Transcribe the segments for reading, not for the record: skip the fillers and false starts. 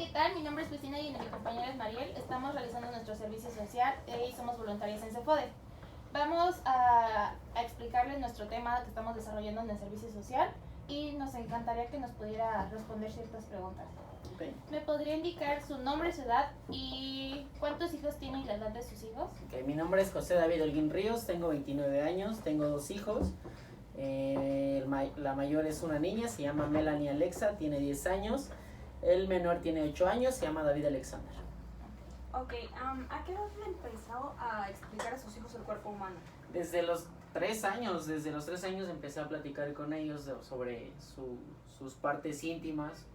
¿qué tal? Mi nombre es Cristina y mi compañera es Mariel. Estamos realizando nuestro servicio social y somos voluntarias en CEFODE. Vamos a explicarles nuestro tema que estamos desarrollando en el servicio social y nos encantaría que nos pudiera responder ciertas preguntas. Okay. ¿Me podría indicar su nombre, su edad y cuántos hijos tiene y la edad de sus hijos? Okay, mi nombre es José David Holguín Ríos, tengo 29 años, tengo 2 hijos. La mayor es una niña, se llama Melanie Alexa, tiene 10 años. El menor tiene 8 años, se llama David Alexander. Ok, ¿a qué edad le empezó a explicar a sus hijos el cuerpo humano? Desde los 3 años empecé a platicar con ellos sobre sus partes íntimas,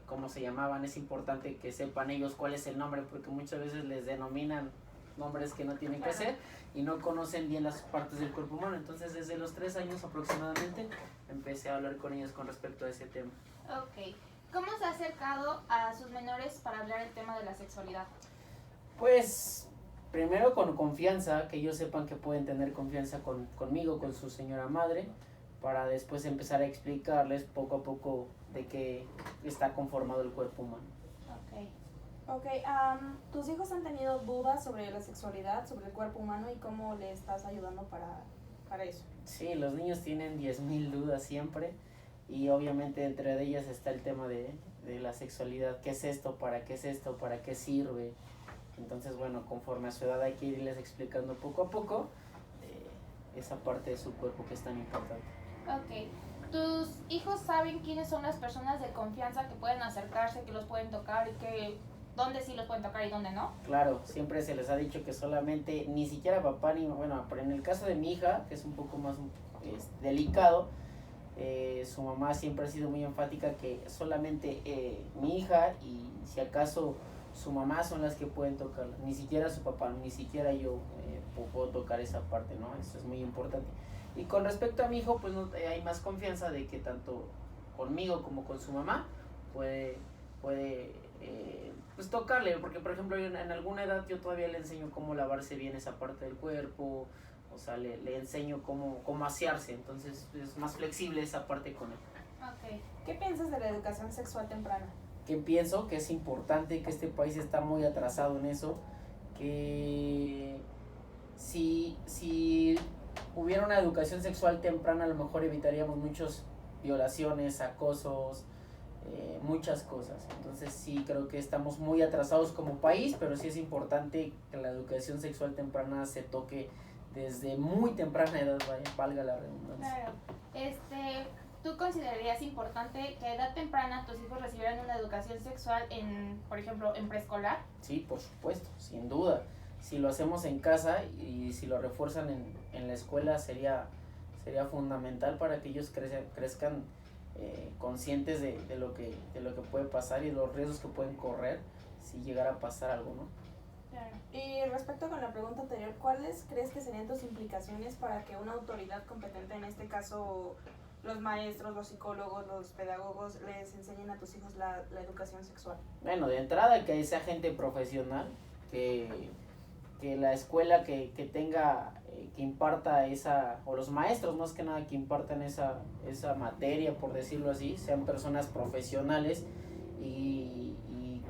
cómo se llamaban. Es importante que sepan ellos cuál es el nombre, porque muchas veces les denominan nombres que no tienen que ser y no conocen bien las partes del cuerpo humano. Entonces desde los 3 años aproximadamente empecé a hablar con ellos con respecto a ese tema. Ok. ¿Cómo se ha acercado a sus menores para hablar el tema de la sexualidad? Pues primero con confianza, que ellos sepan que pueden tener confianza conmigo, con su señora madre, para después empezar a explicarles poco a poco de qué está conformado el cuerpo humano. Ok, ¿tus hijos han tenido dudas sobre la sexualidad, sobre el cuerpo humano y cómo le estás ayudando para eso? Sí, los niños tienen 10,000 dudas siempre y obviamente entre ellas está el tema de la sexualidad. ¿Qué es esto? ¿Para qué es esto? ¿Para qué sirve? Entonces, bueno, conforme a su edad hay que irles explicando poco a poco esa parte de su cuerpo que es tan importante. Ok. ¿Tus hijos saben quiénes son las personas de confianza que pueden acercarse, que los pueden tocar y que dónde sí los pueden tocar y dónde no? Claro, siempre se les ha dicho que solamente, ni siquiera papá ni bueno, pero en el caso de mi hija, que es un poco más delicado, su mamá siempre ha sido muy enfática que solamente mi hija y si acaso su mamá son las que pueden tocarla, ni siquiera su papá, ni siquiera yo puedo tocar esa parte, ¿no? Eso es muy importante. Y con respecto a mi hijo, pues no, hay más confianza de que tanto conmigo como con su mamá puede pues tocarle, porque por ejemplo en alguna edad yo todavía le enseño cómo lavarse bien esa parte del cuerpo, o sea, le enseño cómo asearse, entonces es más flexible esa parte con él. Ok. ¿Qué piensas de la educación sexual temprana? Que pienso que es importante, que este país está muy atrasado en eso, que si hubiera una educación sexual temprana a lo mejor evitaríamos muchas violaciones, acosos, muchas cosas. Entonces sí creo que estamos muy atrasados como país, pero sí es importante que la educación sexual temprana se toque desde muy temprana edad, valga la redundancia. Claro. ¿Tú considerarías importante que a edad temprana tus hijos recibieran una educación sexual por ejemplo, en preescolar? Sí, por supuesto, sin duda. Si lo hacemos en casa y si lo refuerzan en la escuela sería fundamental para que ellos crezcan conscientes de lo que puede pasar y los riesgos que pueden correr si llegara a pasar algo, ¿no? Claro. Y respecto con la pregunta anterior, ¿cuáles crees que serían tus implicaciones para que una autoridad competente, en este caso los maestros, los psicólogos, los pedagogos, les enseñen a tus hijos la educación sexual? Bueno, de entrada que sea gente profesional, que la escuela que tenga, que imparta o los maestros más que nada que impartan esa materia, por decirlo así, sean personas profesionales y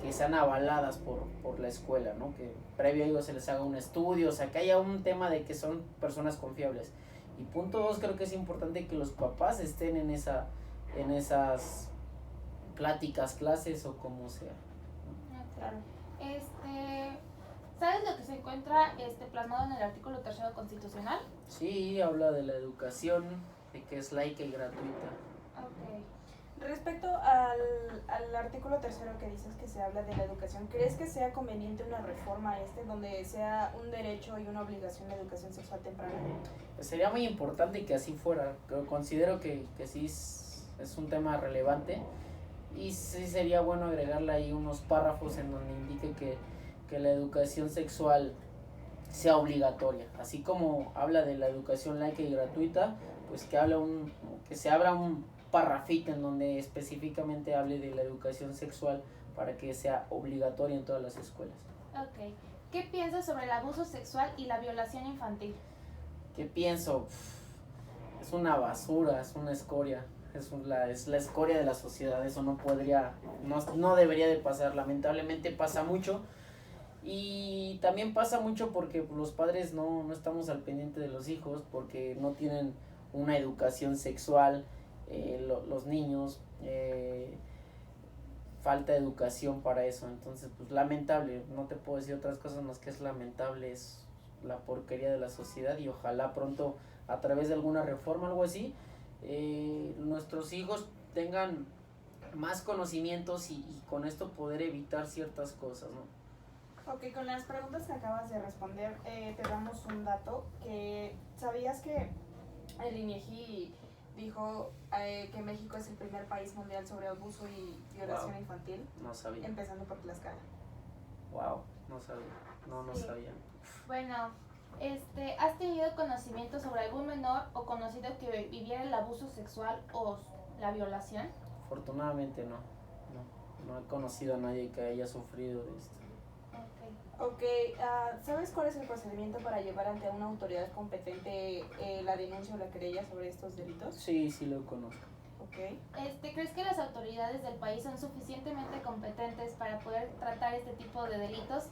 que sean avaladas por la escuela, ¿no? Que previo a ello se les haga un estudio, o sea, que haya un tema de que son personas confiables. Y punto 2, creo que es importante que los papás estén en esas pláticas, clases o como sea. Claro. ¿Sabes lo que se encuentra plasmado en el artículo 3º constitucional? Sí, habla de la educación, de que es laica y gratuita. Ok. Respecto al artículo 3º que dices que se habla de la educación, ¿crees que sea conveniente una reforma donde sea un derecho y una obligación la educación sexual temprana? Pues sería muy importante que así fuera. Considero que sí es un tema relevante y sí sería bueno agregarle ahí unos párrafos en donde indique que la educación sexual sea obligatoria, así como habla de la educación laica y gratuita, pues que se abra un parrafito en donde específicamente hable de la educación sexual para que sea obligatoria en todas las escuelas. Ok. ¿Qué piensas sobre el abuso sexual y la violación infantil? ¿Qué pienso? Es una basura, es una escoria. es la escoria de la sociedad, eso no debería de pasar, lamentablemente pasa mucho. Y también pasa mucho porque los padres no estamos al pendiente de los hijos, porque no tienen una educación sexual, los niños, falta educación para eso. Entonces, pues lamentable, no te puedo decir otras cosas más que es lamentable, es la porquería de la sociedad, y ojalá pronto a través de alguna reforma, algo así, nuestros hijos tengan más conocimientos y con esto poder evitar ciertas cosas, ¿no? Ok, con las preguntas que acabas de responder, te damos un dato que ¿sabías que el INEGI dijo que México es el primer país mundial sobre abuso y violación infantil? No sabía. Empezando por Tlaxcala. Wow, no sabía. No Sí. sabía. Bueno, ¿has tenido conocimiento sobre algún menor o conocido que viviera el abuso sexual o la violación? Afortunadamente no he conocido a nadie que haya sufrido de esto. Ok, ¿sabes cuál es el procedimiento para llevar ante una autoridad competente la denuncia o la querella sobre estos delitos? Sí lo conozco. Ok. ¿Crees que las autoridades del país son suficientemente competentes para poder tratar este tipo de delitos?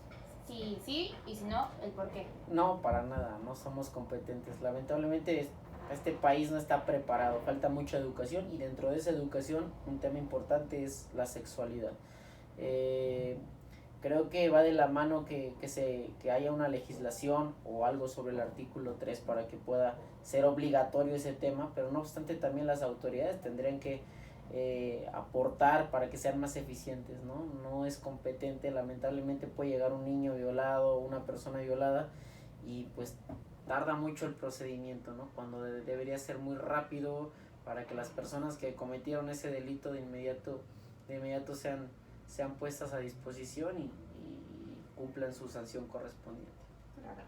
Sí, y si no, el por qué. No, para nada, no somos competentes. Lamentablemente este país no está preparado, falta mucha educación, y dentro de esa educación un tema importante es la sexualidad. Creo que va de la mano que haya una legislación o algo sobre el artículo 3 para que pueda ser obligatorio ese tema, pero no obstante también las autoridades tendrían que aportar para que sean más eficientes, ¿no? No es competente, lamentablemente puede llegar un niño violado, una persona violada, y pues tarda mucho el procedimiento, ¿no? Cuando debería ser muy rápido para que las personas que cometieron ese delito de inmediato sean puestas a disposición y cumplan su sanción correspondiente. Claro.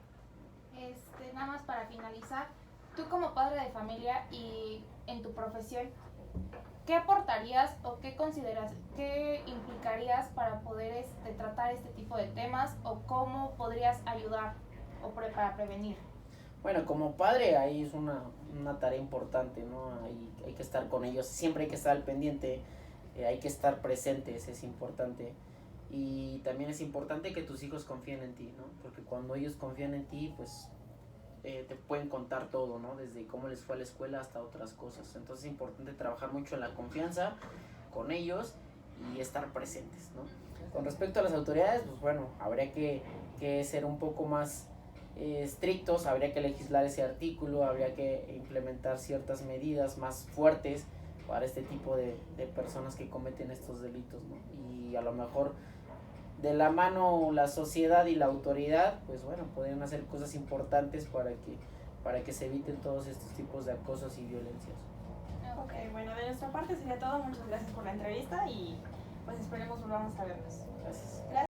Nada más para finalizar, tú como padre de familia y en tu profesión, ¿qué aportarías o qué implicarías para poder tratar este tipo de temas, o cómo podrías ayudar para prevenir? Bueno, como padre ahí es una tarea importante, ¿no? Hay que estar con ellos, siempre hay que estar al pendiente, hay que estar presentes, es importante. Y también es importante que tus hijos confíen en ti, ¿no? Porque cuando ellos confían en ti, pues te pueden contar todo, ¿no? Desde cómo les fue a la escuela hasta otras cosas. Entonces es importante trabajar mucho en la confianza con ellos y estar presentes, ¿no? Con respecto a las autoridades, pues bueno, habría que ser un poco más estrictos, habría que legislar ese artículo, habría que implementar ciertas medidas más fuertes para este tipo de personas que cometen estos delitos, ¿no? Y a lo mejor de la mano la sociedad y la autoridad, pues bueno, podrían hacer cosas importantes para que se eviten todos estos tipos de acosos y violencias. Ok, bueno, de nuestra parte sería todo. Muchas gracias por la entrevista y pues esperemos volvamos a vernos. Gracias. Gracias.